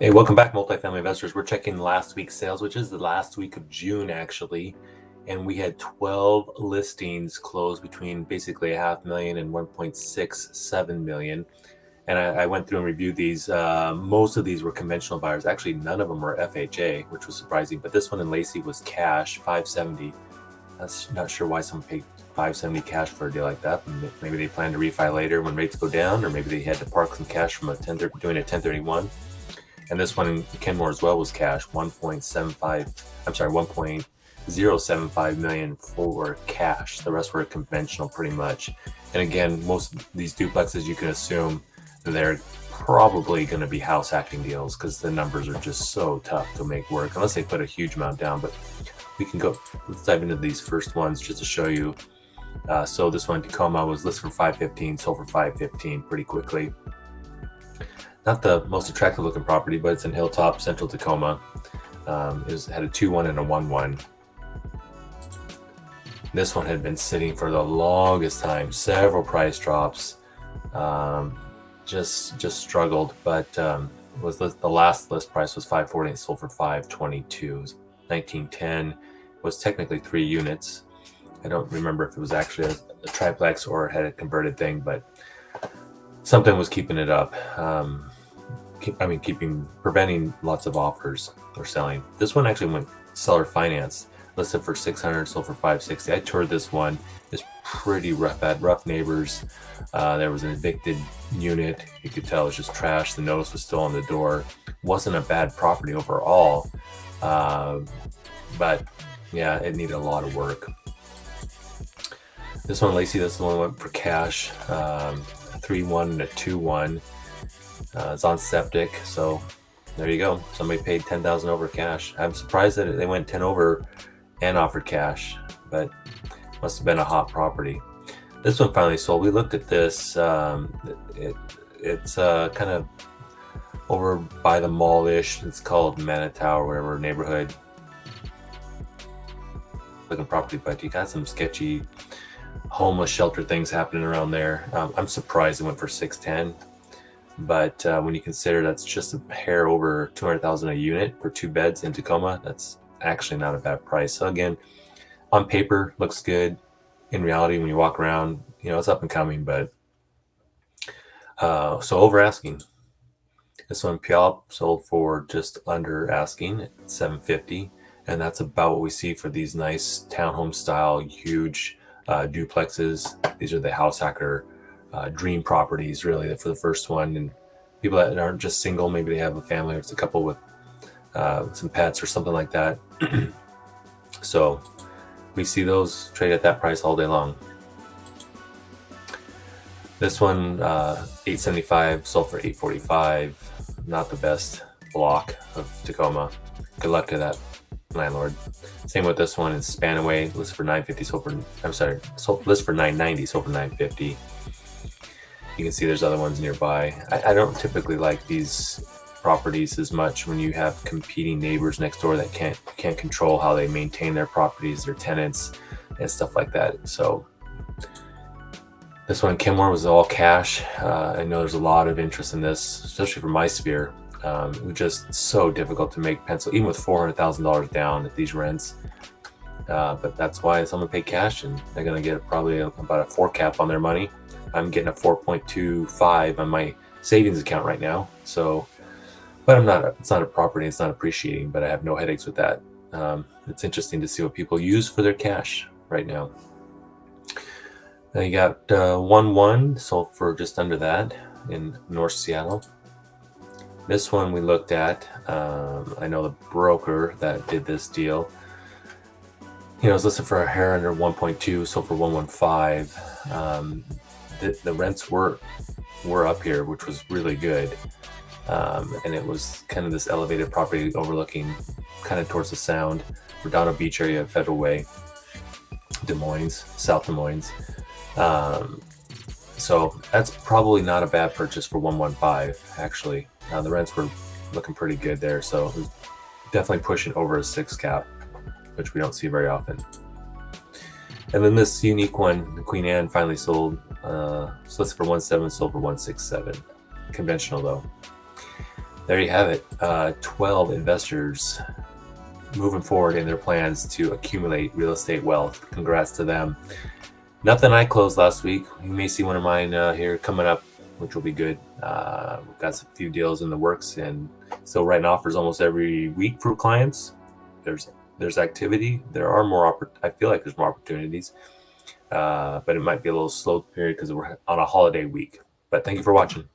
Hey, welcome back, multifamily investors. We're checking last week's sales, which is the last week of June, actually. And we had 12 listings close between basically $500,000 and 1.67 million. And I went through and reviewed these. Most of these were conventional buyers. Actually, none of them were FHA, which was surprising. But this one in Lacey was cash, 570. That's not sure why someone paid 570 cash for a deal like that. Maybe they plan to refi later when rates go down, or maybe they had to park some cash from doing a 1031. And this one in Kenmore as well was cash, 1.075 million for cash. The rest were conventional pretty much. And again, most of these duplexes, you can assume they're probably going to be house hacking deals because the numbers are just so tough to make work unless they put a huge amount down. But let's dive into these first ones just to show you. So this one, Tacoma, was listed for 515, sold for 515 pretty quickly. Not the most attractive looking property, but it's in Hilltop, Central Tacoma. It had a 2-1 and a 1-1. This one had been sitting for the longest time, several price drops. Just struggled, but the last list price was 540 and sold for 522. 1910 was technically 3 units. I don't remember if it was actually a triplex or had a converted thing, but something was keeping it up. Preventing lots of offers or selling. This one actually went seller finance, listed for 600, sold for 560. I toured this one. It's pretty rough. Had rough neighbors. There was an evicted unit. You could tell it was just trash. The notice was still on the door. Wasn't a bad property overall, but yeah, it needed a lot of work. This one, Lacey, this one went for cash. A 3-1 and a 2-1. It's on septic, so there you go. Somebody paid $10,000 over cash. I'm surprised that they went 10 over and offered cash, but must have been a hot property. This one finally sold. We looked at this. It's kind of over by the mall-ish. It's called Manitow or whatever neighborhood looking property, but you got some sketchy homeless shelter things happening around there. I'm surprised it went for 610. But when you consider that's just a hair over $200,000 a unit for 2 beds in Tacoma, that's actually not a bad price. So again, on paper, looks good. In reality, when you walk around, it's up and coming. But so over asking. This one, Puyallup, sold for just under asking at $750, and that's about what we see for these nice townhome style, huge duplexes. These are the house hacker dream properties, really, for the first one. And people that aren't just single, maybe they have a family or it's a couple with some pets or something like that. So we see those trade at that price all day long. This one, $875, sold for $845. Not the best block of Tacoma. Good luck to that landlord. Same with this one in Spanaway, listed for $950, listed for $990, sold for $950. You can see there's other ones nearby. I don't typically like these properties as much when you have competing neighbors next door that can't control how they maintain their properties, their tenants, and stuff like that. So this one in Kenmore was all cash. I know there's a lot of interest in this, especially for my sphere. It was just so difficult to make pencil, even with $400,000 down at these rents. But that's why someone paid cash, and they're going to get probably about a 4 cap on their money. I'm getting a 4.25 on my savings account right now. So, but it's not a property. It's not appreciating, but I have no headaches with that. It's interesting to see what people use for their cash right now. Then you got 1-1 sold for just under that in North Seattle. This one we looked at. I know the broker that did this deal, it was listed for a hair under 1.2, sold for 115. The rents were up here, which was really good. And it was kind of this elevated property overlooking kind of towards the Sound, Redondo Beach area, Federal Way, South Des Moines. So that's probably not a bad purchase for 115, actually. The rents were looking pretty good there, so it was definitely pushing over a 6 cap, which we don't see very often. And then this unique one, the Queen Anne, finally sold. It's listed for 1.7, sold for 1.67. Conventional though. there you have it. 12 investors moving forward in their plans to accumulate real estate wealth. Congrats to them. Nothing I closed last week. You may see one of mine here coming up, which will be good. We've got a few deals in the works and still writing offers almost every week for clients. There's activity. There are more. I feel like there's more opportunities, but it might be a little slow period because we're on a holiday week. But thank you for watching.